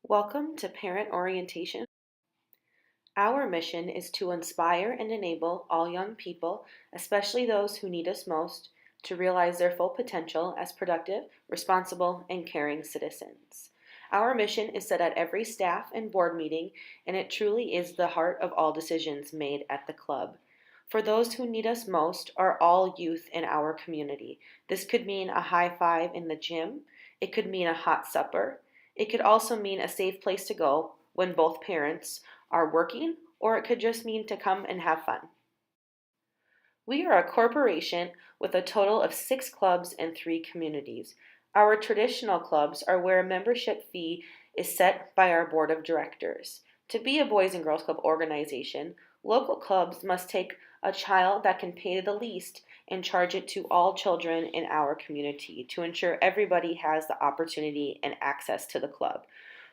Welcome to Parent Orientation. Our mission is to inspire and enable all young people, especially those who need us most, to realize their full potential as productive, responsible, and caring citizens. Our mission is set at every staff and board meeting, and it truly is the heart of all decisions made at the club. For those who need us most are all youth in our community. This could mean a high five in the gym, it could mean a hot supper, it could also mean a safe place to go when both parents are working, or it could just mean to come and have fun. We are a corporation with a total of 6 clubs and 3 communities. Our traditional clubs are where a membership fee is set by our board of directors. To be a Boys and Girls Club organization, local clubs must take a child that can pay the least and charge it to all children in our community to ensure everybody has the opportunity and access to the club.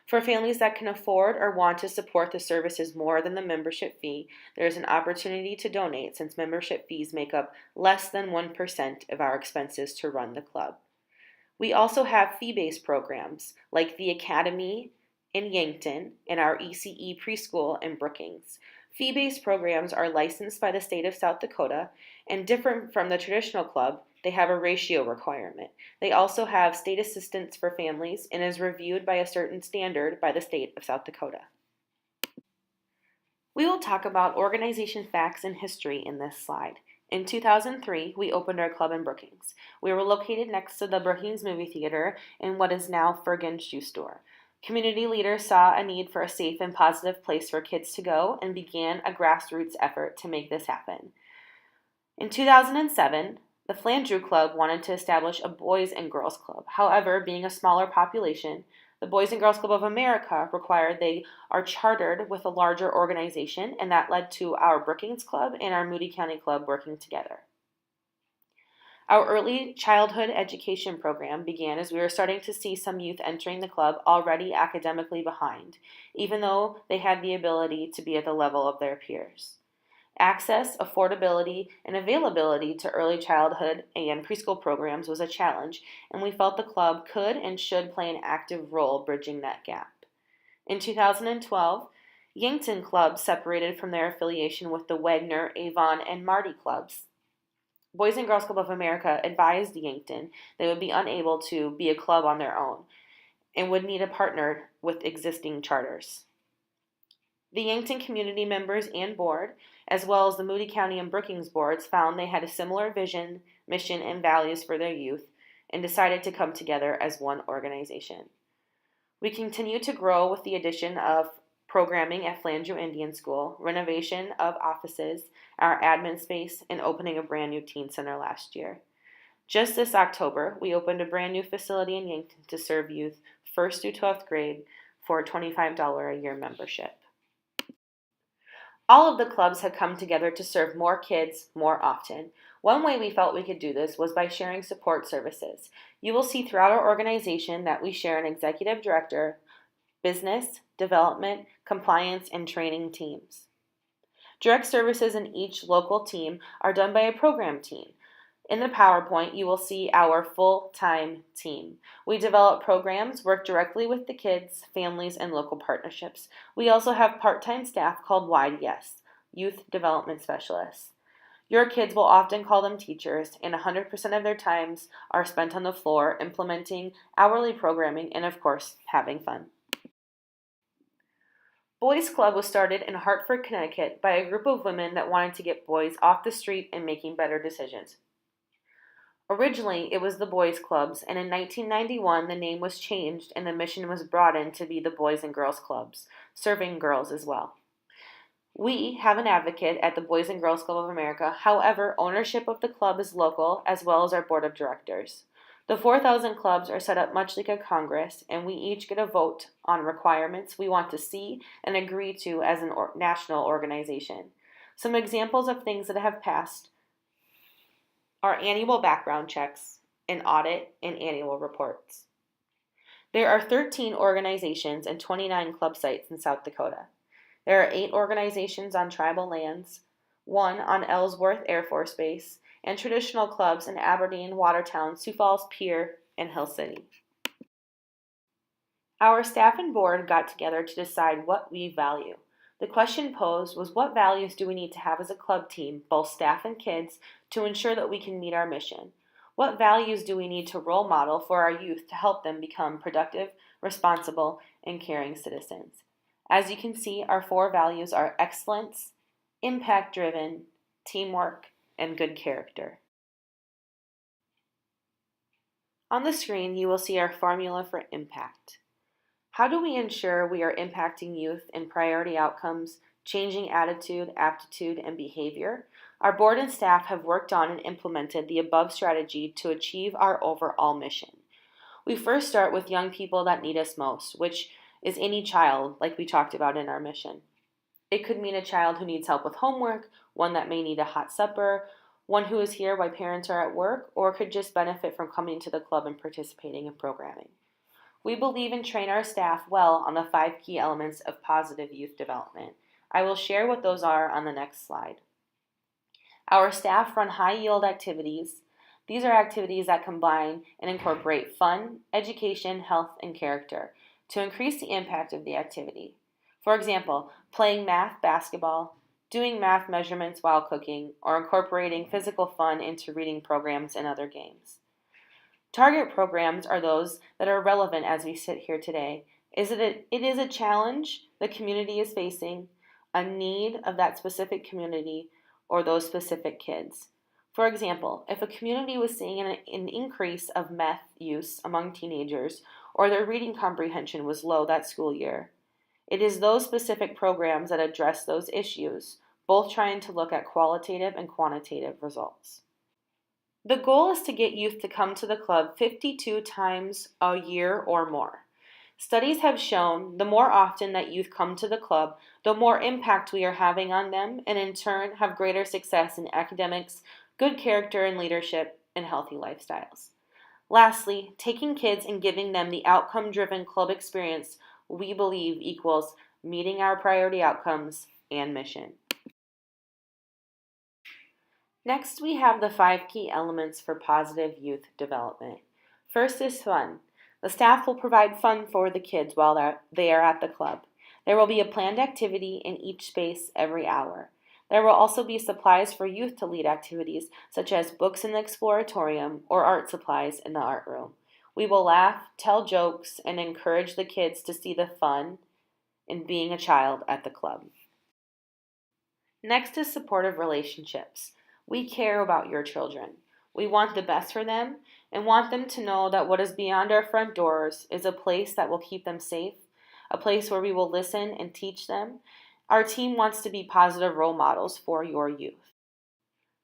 For families that can afford or want to support the services more than the membership fee, there is an opportunity to donate since membership fees make up less than 1% of our expenses to run the club. We also have fee-based programs like the Academy in Yankton and our ECE preschool in Brookings. Fee-based programs are licensed by the state of South Dakota and different from the traditional club, they have a ratio requirement. They also have state assistance for families and is reviewed by a certain standard by the state of South Dakota. We will talk about organization facts and history in this slide. In 2003, we opened our club in Brookings. We were located next to the Brookings movie theater in what is now Ferguson's shoe store. Community leaders saw a need for a safe and positive place for kids to go and began a grassroots effort to make this happen. In 2007, the Flandreau Club wanted to establish a Boys and Girls Club. However, being a smaller population, the Boys and Girls Club of America required they are chartered with a larger organization, and that led to our Brookings Club and our Moody County Club working together. Our early childhood education program began as we were starting to see some youth entering the club already academically behind, even though they had the ability to be at the level of their peers. Access, affordability, and availability to early childhood and preschool programs was a challenge, and we felt the club could and should play an active role bridging that gap. In 2012, Yankton Club separated from their affiliation with the Wagner, Avon, and Marty clubs. Boys and Girls Club of America advised Yankton they would be unable to be a club on their own and would need a partner with existing charters. The Yankton community members and board, as well as the Moody County and Brookings boards, found they had a similar vision, mission, and values for their youth and decided to come together as one organization. We continue to grow with the addition of programming at Flandreau Indian School, renovation of offices, our admin space, and opening a brand new teen center last year. Just this October, we opened a brand new facility in Yankton to serve youth 1st through 12th grade for a $25 a year membership. All of the clubs have come together to serve more kids more often. One way we felt we could do this was by sharing support services. You will see throughout our organization that we share an executive director, business, development, compliance, and training teams. Direct services in each local team are done by a program team. In the PowerPoint, you will see our full-time team. We develop programs, work directly with the kids, families, and local partnerships. We also have part-time staff called YDS, Youth Development Specialists. Your kids will often call them teachers, and 100% of their times are spent on the floor implementing hourly programming and, of course, having fun. Boys Club was started in Hartford, Connecticut by a group of women that wanted to get boys off the street and making better decisions. Originally, it was the Boys Clubs, and in 1991, the name was changed and the mission was broadened to be the Boys and Girls Clubs, serving girls as well. We have an advocate at the Boys and Girls Club of America. However, ownership of the club is local as well as our board of directors. The 4,000 clubs are set up much like a Congress, and we each get a vote on requirements we want to see and agree to as a national organization. Some examples of things that have passed are annual background checks, an audit, and annual reports. There are 13 organizations and 29 club sites in South Dakota. There are 8 organizations on tribal lands, 1 on Ellsworth Air Force Base, and traditional clubs in Aberdeen, Watertown, Sioux Falls, Pierre, and Hill City. Our staff and board got together to decide what we value. The question posed was, what values do we need to have as a club team, both staff and kids, to ensure that we can meet our mission? What values do we need to role model for our youth to help them become productive, responsible, and caring citizens? As you can see, our four values are excellence, impact driven, teamwork, and good character. On the screen, you will see our formula for impact. How do we ensure we are impacting youth in priority outcomes, changing attitude, aptitude, and behavior? Our board and staff have worked on and implemented the above strategy to achieve our overall mission. We first start with young people that need us most, which is any child, like we talked about in our mission. It could mean a child who needs help with homework, one that may need a hot supper, one who is here while parents are at work, or could just benefit from coming to the club and participating in programming. We believe and train our staff well on the 5 key elements of positive youth development. I will share what those are on the next slide. Our staff run high-yield activities. These are activities that combine and incorporate fun, education, health, and character to increase the impact of the activity. For example, playing math basketball, doing math measurements while cooking, or incorporating physical fun into reading programs and other games. Target programs are those that are relevant as we sit here today. It is a challenge the community is facing, a need of that specific community or those specific kids. For example, if a community was seeing an increase of meth use among teenagers or their reading comprehension was low that school year, it is those specific programs that address those issues, both trying to look at qualitative and quantitative results. The goal is to get youth to come to the club 52 times a year or more. Studies have shown the more often that youth come to the club, the more impact we are having on them, and in turn have greater success in academics, good character and leadership, and healthy lifestyles. Lastly, taking kids and giving them the outcome-driven club experience we believe equals meeting our priority outcomes and mission. Next, we have the 5 key elements for positive youth development. First is fun. The staff will provide fun for the kids while they are at the club. There will be a planned activity in each space every hour. There will also be supplies for youth to lead activities, such as books in the exploratorium or art supplies in the art room. We will laugh, tell jokes, and encourage the kids to see the fun in being a child at the club. Next is supportive relationships. We care about your children. We want the best for them and want them to know that what is beyond our front doors is a place that will keep them safe, a place where we will listen and teach them. Our team wants to be positive role models for your youth.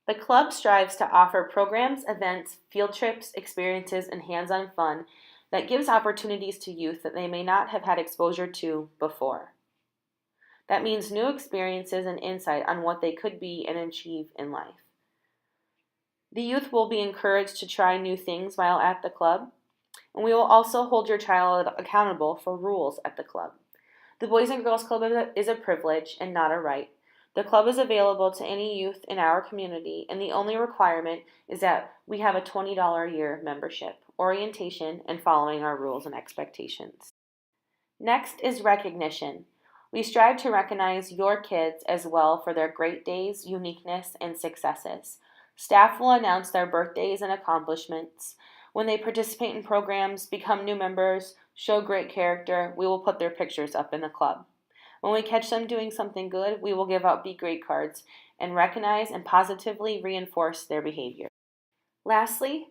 The club strives to offer programs, events, field trips, experiences, and hands-on fun that gives opportunities to youth that they may not have had exposure to before. That means new experiences and insight on what they could be and achieve in life. The youth will be encouraged to try new things while at the club, and we will also hold your child accountable for rules at the club. The Boys and Girls Club is a privilege and not a right. The club is available to any youth in our community, and the only requirement is that we have a $20 a year membership, orientation, and following our rules and expectations. Next is recognition. We strive to recognize your kids as well for their great days, uniqueness, and successes. Staff will announce their birthdays and accomplishments. When they participate in programs, become new members, show great character, we will put their pictures up in the club. When we catch them doing something good, we will give out Be Great cards and recognize and positively reinforce their behavior. Lastly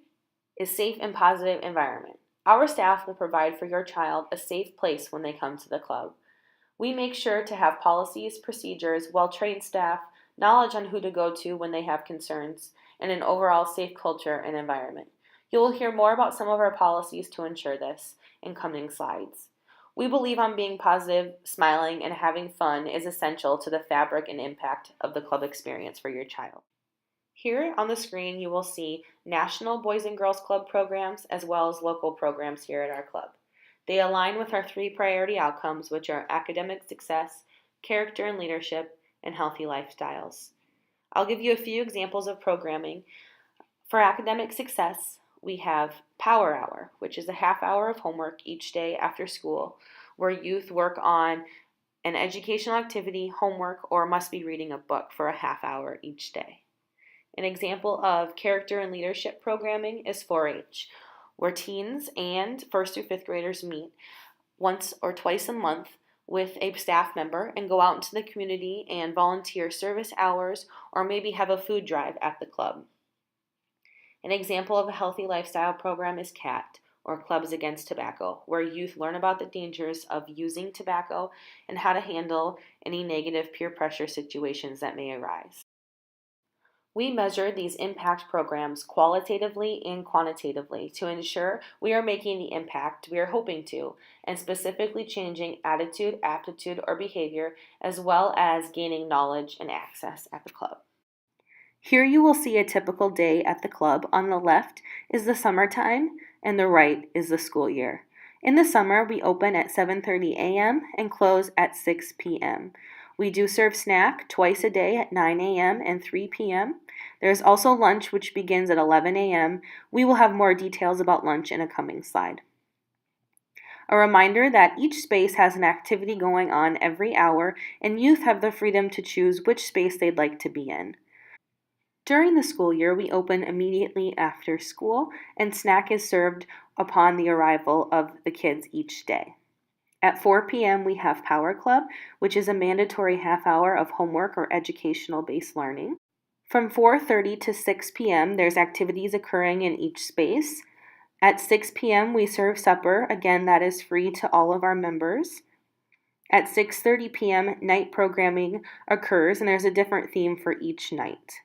is safe and positive environment. Our staff will provide for your child a safe place when they come to the club. We make sure to have policies, procedures, well-trained staff, knowledge on who to go to when they have concerns, and an overall safe culture and environment. You will hear more about some of our policies to ensure this in coming slides. We believe on being positive, smiling, and having fun is essential to the fabric and impact of the club experience for your child. Here on the screen you will see national Boys and Girls Club programs as well as local programs here at our club. They align with our 3 priority outcomes, which are academic success, character and leadership, and healthy lifestyles. I'll give you a few examples of programming. For academic success, we have Power Hour, which is a half hour of homework each day after school, where youth work on an educational activity, homework, or must be reading a book for a half hour each day. An example of character and leadership programming is 4-H, where teens and first through fifth graders meet once or twice a month with a staff member and go out into the community and volunteer service hours or maybe have a food drive at the club. An example of a healthy lifestyle program is CAT, or Clubs Against Tobacco, where youth learn about the dangers of using tobacco and how to handle any negative peer pressure situations that may arise. We measure these impact programs qualitatively and quantitatively to ensure we are making the impact we are hoping to, and specifically changing attitude, aptitude, or behavior, as well as gaining knowledge and access at the club. Here you will see a typical day at the club. On the left is the summertime, and the right is the school year. In the summer, we open at 7:30 a.m. and close at 6 p.m. We do serve snack twice a day at 9 a.m. and 3 p.m. There's also lunch, which begins at 11 a.m. We will have more details about lunch in a coming slide. A reminder that each space has an activity going on every hour, and youth have the freedom to choose which space they'd like to be in. During the school year, we open immediately after school, and snack is served upon the arrival of the kids each day. At 4 p.m., we have Power Club, which is a mandatory half hour of homework or educational-based learning. From 4:30 to 6 p.m., there's activities occurring in each space. At 6 p.m., we serve supper. Again, that is free to all of our members. At 6:30 p.m., night programming occurs, and there's a different theme for each night.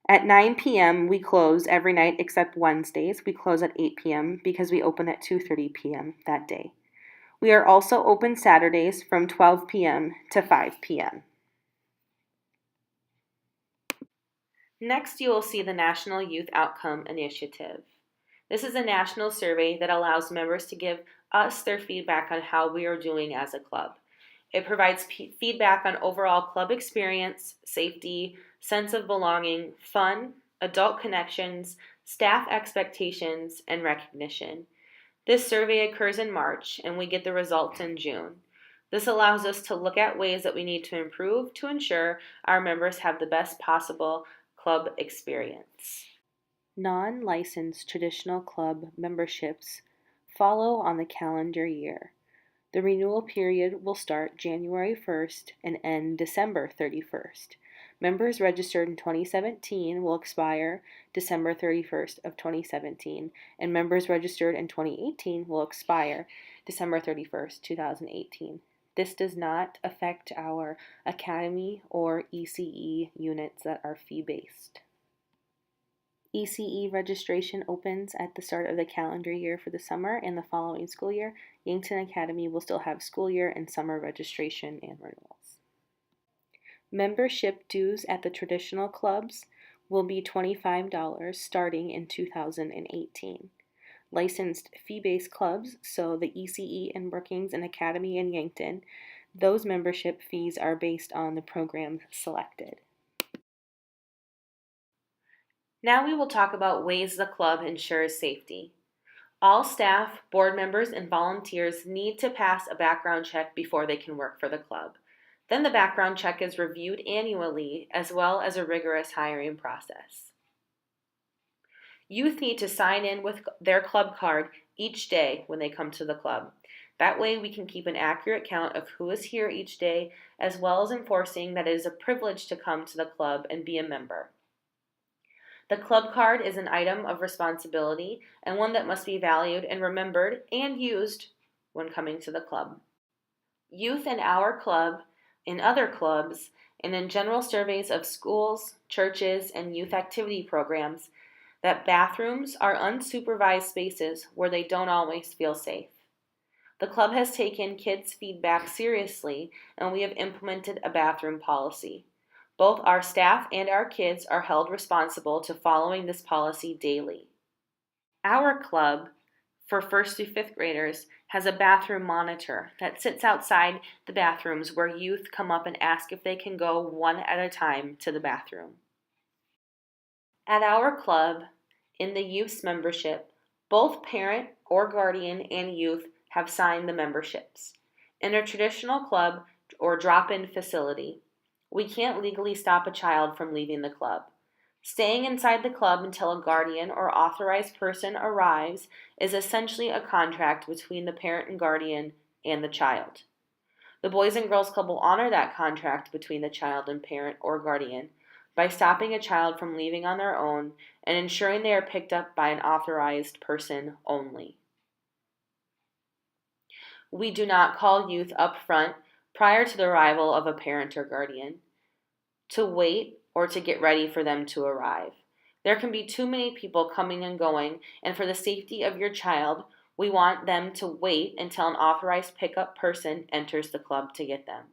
At 9 p.m., we close every night except Wednesdays. We close at 8 p.m. because we open at 2:30 p.m. that day. We are also open Saturdays from 12 p.m. to 5 p.m. Next, you will see the National Youth Outcome Initiative. This is a national survey that allows members to give us their feedback on how we are doing as a club. It provides feedback on overall club experience, safety, sense of belonging, fun, adult connections, staff expectations, and recognition. This survey occurs in March, and we get the results in June. This allows us to look at ways that we need to improve to ensure our members have the best possible club experience. Non-licensed traditional club memberships follow on the calendar year. The renewal period will start January 1st and end December 31st. Members registered in 2017 will expire December 31st of 2017, and members registered in 2018 will expire December 31st, 2018. This does not affect our Academy or ECE units that are fee-based. ECE registration opens at the start of the calendar year for the summer, and the following school year, Yankton Academy will still have school year and summer registration and renewals. Membership dues at the traditional clubs will be $25 starting in 2018. Licensed fee-based clubs, so the ECE and Brookings and Academy and Yankton, those membership fees are based on the programs selected. Now we will talk about ways the club ensures safety. All staff, board members, and volunteers need to pass a background check before they can work for the club. Then the background check is reviewed annually, as well as a rigorous hiring process. Youth need to sign in with their club card each day when they come to the club. That way we can keep an accurate count of who is here each day, as well as enforcing that it is a privilege to come to the club and be a member. The club card is an item of responsibility and one that must be valued and remembered and used when coming to the club. Youth in our club, in other clubs, and in general surveys of schools, churches, and youth activity programs that bathrooms are unsupervised spaces where they don't always feel safe. The club has taken kids' feedback seriously, and we have implemented a bathroom policy. Both our staff and our kids are held responsible to following this policy daily. Our club, for first through fifth graders, has a bathroom monitor that sits outside the bathrooms where youth come up and ask if they can go one at a time to the bathroom. At our club, In the youth's membership, both parent or guardian and youth have signed the memberships. In a traditional club or drop-in facility, we can't legally stop a child from leaving the club. Staying inside the club until a guardian or authorized person arrives is essentially a contract between the parent and guardian and the child. The Boys and Girls Club will honor that contract between the child and parent or guardian by stopping a child from leaving on their own and ensuring they are picked up by an authorized person only. We do not call youth up front prior to the arrival of a parent or guardian to wait or to get ready for them to arrive. There can be too many people coming and going, and for the safety of your child, we want them to wait until an authorized pickup person enters the club to get them.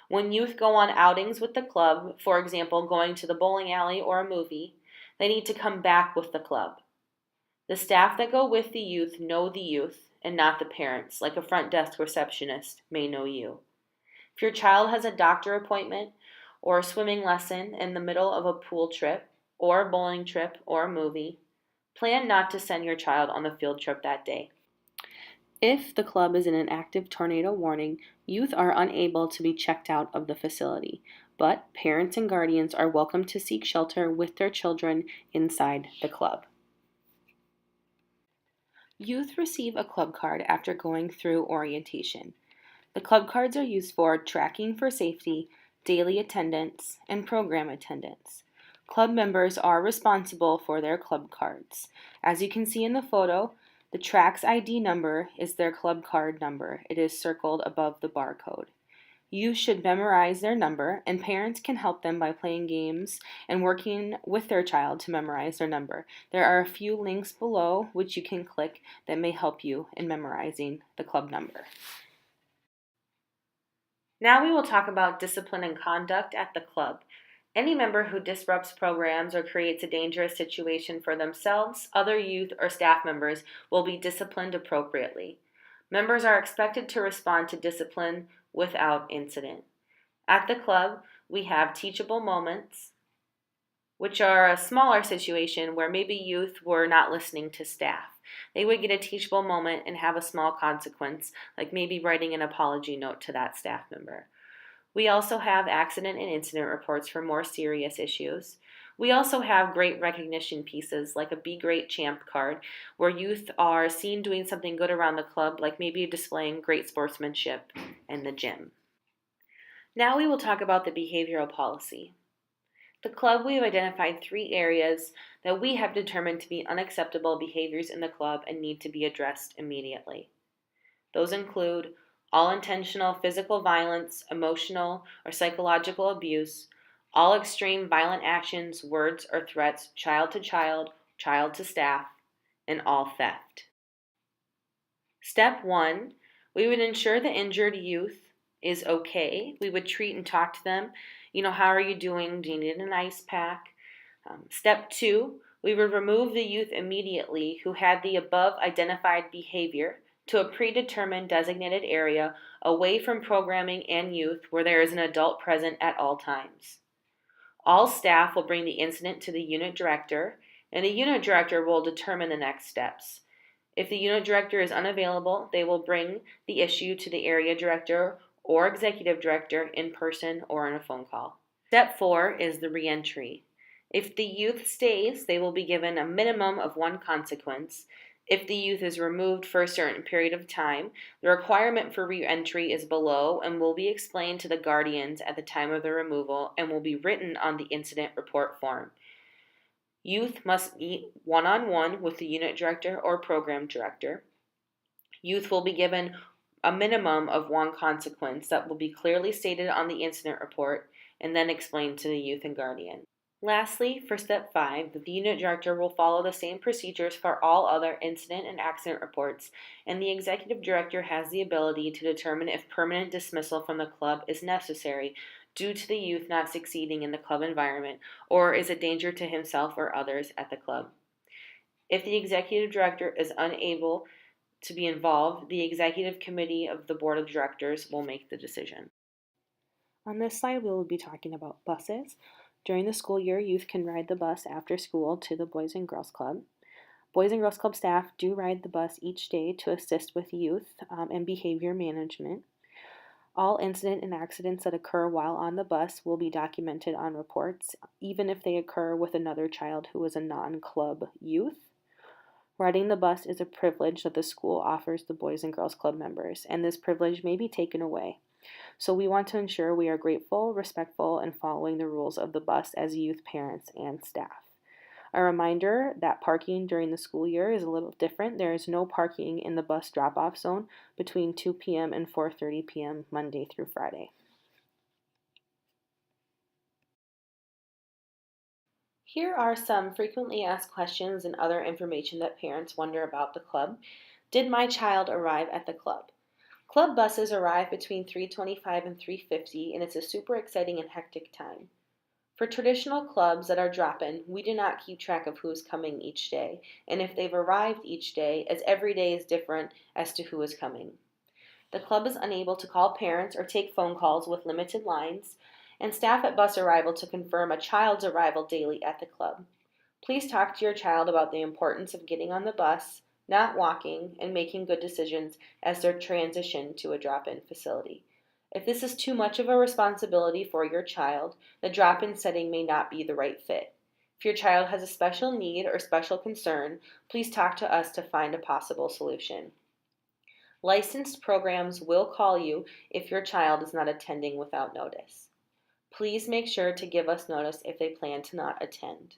When youth go on outings with the club, for example, going to the bowling alley or a movie, they need to come back with the club. The staff that go with the youth know the youth and not the parents, like a front desk receptionist may know you. If your child has a doctor appointment or a swimming lesson in the middle of a pool trip or a bowling trip or a movie, plan not to send your child on the field trip that day. If the club is in an active tornado warning, youth are unable to be checked out of the facility, but parents and guardians are welcome to seek shelter with their children inside the club. Youth receive a club card after going through orientation. The club cards are used for tracking for safety, daily attendance, and program attendance. Club members are responsible for their club cards. As you can see in the photo, the TRAX ID number is their club card number. It is circled above the barcode. Youth should memorize their number, and parents can help them by playing games and working with their child to memorize their number. There are a few links below which you can click that may help you in memorizing the club number. Now we will talk about discipline and conduct at the club. Any member who disrupts programs or creates a dangerous situation for themselves, other youth, or staff members will be disciplined appropriately. Members are expected to respond to discipline without incident. At the club, we have teachable moments, which are a smaller situation where maybe youth were not listening to staff. They would get a teachable moment and have a small consequence, like maybe writing an apology note to that staff member. We also have accident and incident reports for more serious issues. We also have great recognition pieces like a Be Great Champ card where youth are seen doing something good around the club, like maybe displaying great sportsmanship in the gym. Now we will talk about the behavioral policy. The club, we have identified 3 areas that we have determined to be unacceptable behaviors in the club and need to be addressed immediately. Those include all intentional physical violence, emotional or psychological abuse, all extreme violent actions, words or threats, child to staff, and all theft. Step 1, we would ensure the injured youth is okay. We would treat and talk to them. How are you doing? Do you need an ice pack? Step 2, we would remove the youth immediately who had the above identified behavior to a predetermined designated area away from programming and youth where there is an adult present at all times. All staff will bring the incident to the unit director, and the unit director will determine the next steps. If the unit director is unavailable, they will bring the issue to the area director or executive director in person or in a phone call. Step 4 is the reentry. If the youth stays, they will be given a minimum of 1 consequence. If the youth is removed for a certain period of time, the requirement for re-entry is below and will be explained to the guardians at the time of the removal and will be written on the incident report form. Youth must meet one-on-one with the unit director or program director. Youth will be given a minimum of 1 consequence that will be clearly stated on the incident report and then explained to the youth and guardian. Lastly, for step 5, the unit director will follow the same procedures for all other incident and accident reports, and the executive director has the ability to determine if permanent dismissal from the club is necessary due to the youth not succeeding in the club environment or is a danger to himself or others at the club. If the executive director is unable to be involved, the executive committee of the board of directors will make the decision. On this slide, we will be talking about buses. During the school year, youth can ride the bus after school to the Boys and Girls Club. Boys and Girls Club staff do ride the bus each day to assist with youth and behavior management. All incident and accidents that occur while on the bus will be documented on reports, even if they occur with another child who is a non-club youth. Riding the bus is a privilege that the school offers the Boys and Girls Club members, and this privilege may be taken away. So we want to ensure we are grateful, respectful, and following the rules of the bus as youth, parents, and staff. A reminder that parking during the school year is a little different. There is no parking in the bus drop-off zone between 2 p.m. and 4:30 p.m. Monday through Friday. Here are some frequently asked questions and other information that parents wonder about the club. Did my child arrive at the club? Club buses arrive between 3:25 and 3:50, and it's a super exciting and hectic time. For traditional clubs that are drop-in, we do not keep track of who is coming each day, and if they've arrived each day, as every day is different as to who is coming. The club is unable to call parents or take phone calls with limited lines, and staff at bus arrival to confirm a child's arrival daily at the club. Please talk to your child about the importance of getting on the bus, not walking, and making good decisions as they transition to a drop-in facility. If this is too much of a responsibility for your child, the drop-in setting may not be the right fit. If your child has a special need or special concern, please talk to us to find a possible solution. Licensed programs will call you if your child is not attending without notice. Please make sure to give us notice if they plan to not attend.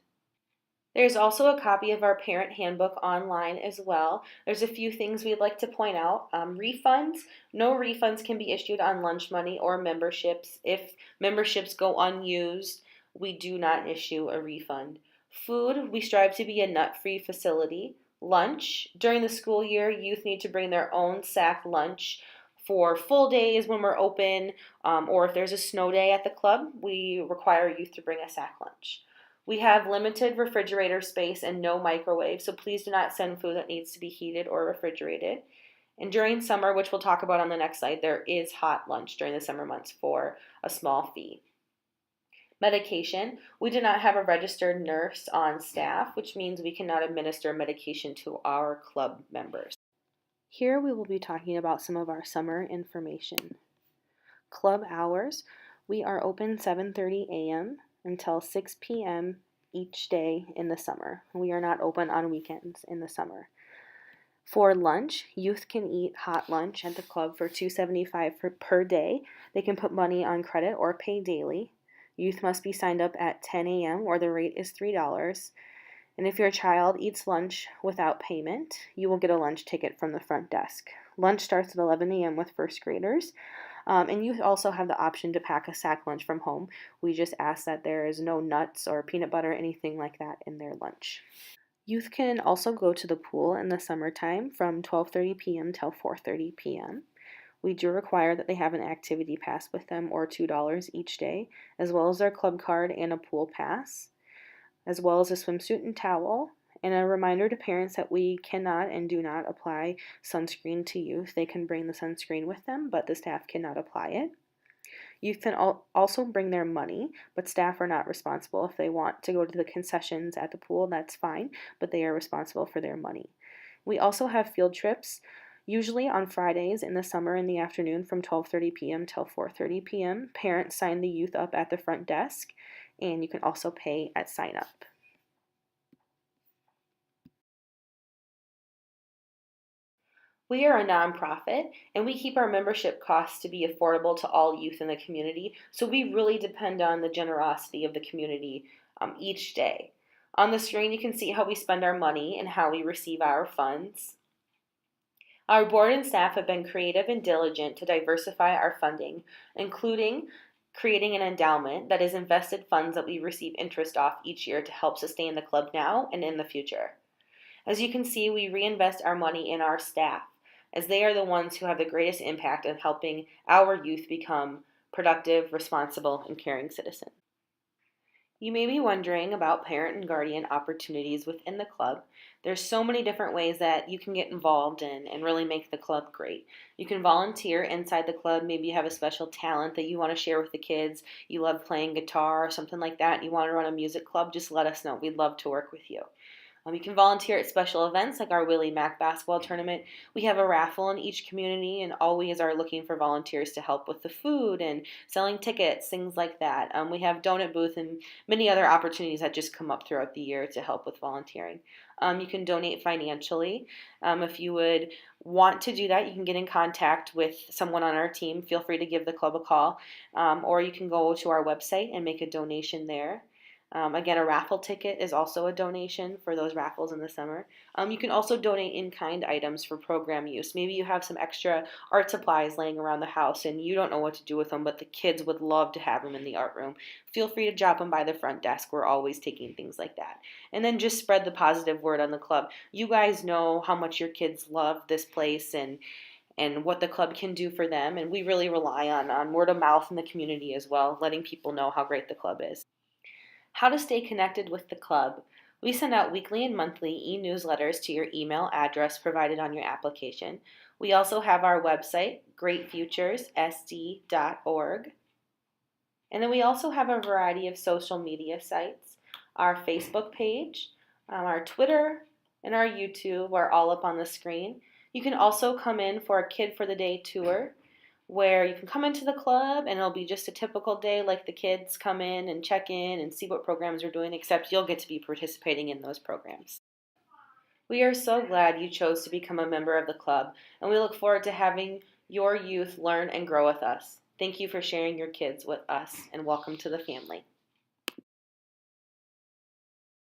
There's also a copy of our parent handbook online as well. There's a few things we'd like to point out. Refunds. No refunds can be issued on lunch money or memberships. If memberships go unused, we do not issue a refund. Food. We strive to be a nut-free facility. Lunch. During the school year, youth need to bring their own sack lunch. For full days when we're open, or if there's a snow day at the club, we require youth to bring a sack lunch. We have limited refrigerator space and no microwave, so please do not send food that needs to be heated or refrigerated. And during summer, which we'll talk about on the next slide, there is hot lunch during the summer months for a small fee. Medication. We do not have a registered nurse on staff, which means we cannot administer medication to our club members. Here we will be talking about some of our summer information. Club hours. We are open 7:30 a.m. until 6 p.m. each day in the summer. We are not open on weekends in the summer. For lunch, youth can eat hot lunch at the club for $2.75 per day. They can put money on credit or pay daily. Youth must be signed up at 10 a.m. or the rate is $3. And if your child eats lunch without payment, you will get a lunch ticket from the front desk. Lunch starts at 11 a.m. with first graders. And you also have the option to pack a sack lunch from home. We just ask that there is no nuts or peanut butter, anything like that in their lunch. Youth can also go to the pool in the summertime from 12:30 p.m. till 4:30 p.m. We do require that they have an activity pass with them or $2 each day, as well as their club card and a pool pass, as well as a swimsuit and towel. And a reminder to parents that we cannot and do not apply sunscreen to youth. They can bring the sunscreen with them, but the staff cannot apply it. Youth can also bring their money, but staff are not responsible. If they want to go to the concessions at the pool, that's fine, but they are responsible for their money. We also have field trips, usually on Fridays in the summer in the afternoon from 12:30 p.m. till 4:30 p.m. Parents sign the youth up at the front desk, and you can also pay at sign up. We are a nonprofit, and we keep our membership costs to be affordable to all youth in the community, so we really depend on the generosity of the community each day. On the screen, you can see how we spend our money and how we receive our funds. Our board and staff have been creative and diligent to diversify our funding, including creating an endowment that is invested funds that we receive interest off each year to help sustain the club now and in the future. As you can see, we reinvest our money in our staff, as they are the ones who have the greatest impact in helping our youth become productive, responsible, and caring citizens. You may be wondering about parent and guardian opportunities within the club. There's so many different ways that you can get involved in and really make the club great. You can volunteer inside the club. Maybe you have a special talent that you want to share with the kids. You love playing guitar or something like that, and you want to run a music club, just let us know. We'd love to work with you. You can volunteer at special events like our Willie Mack basketball tournament. We have a raffle in each community and always are looking for volunteers to help with the food and selling tickets, things like that. We have donut booth and many other opportunities that just come up throughout the year to help with volunteering. You can donate financially. If you would want to do that, you can get in contact with someone on our team. Feel free to give the club a call, or you can go to our website and make a donation there. Again, a raffle ticket is also a donation for those raffles in the summer. You can also donate in-kind items for program use. Maybe you have some extra art supplies laying around the house and you don't know what to do with them, but the kids would love to have them in the art room. Feel free to drop them by the front desk. We're always taking things like that. And then just spread the positive word on the club. You guys know how much your kids love this place and what the club can do for them. And we really rely on word of mouth in the community as well, letting people know how great the club is. How to stay connected with the club. We send out weekly and monthly e-newsletters to your email address provided on your application. We also have our website, greatfuturessd.org. And then we also have a variety of social media sites. Our Facebook page, our Twitter, and our YouTube are all up on the screen. You can also come in for a Kid for the Day tour where you can come into the club and it'll be just a typical day like the kids come in and check in and see what programs we're doing, except you'll get to be participating in those programs. We are so glad you chose to become a member of the club, and we look forward to having your youth learn and grow with us. Thank you for sharing your kids with us, and welcome to the family.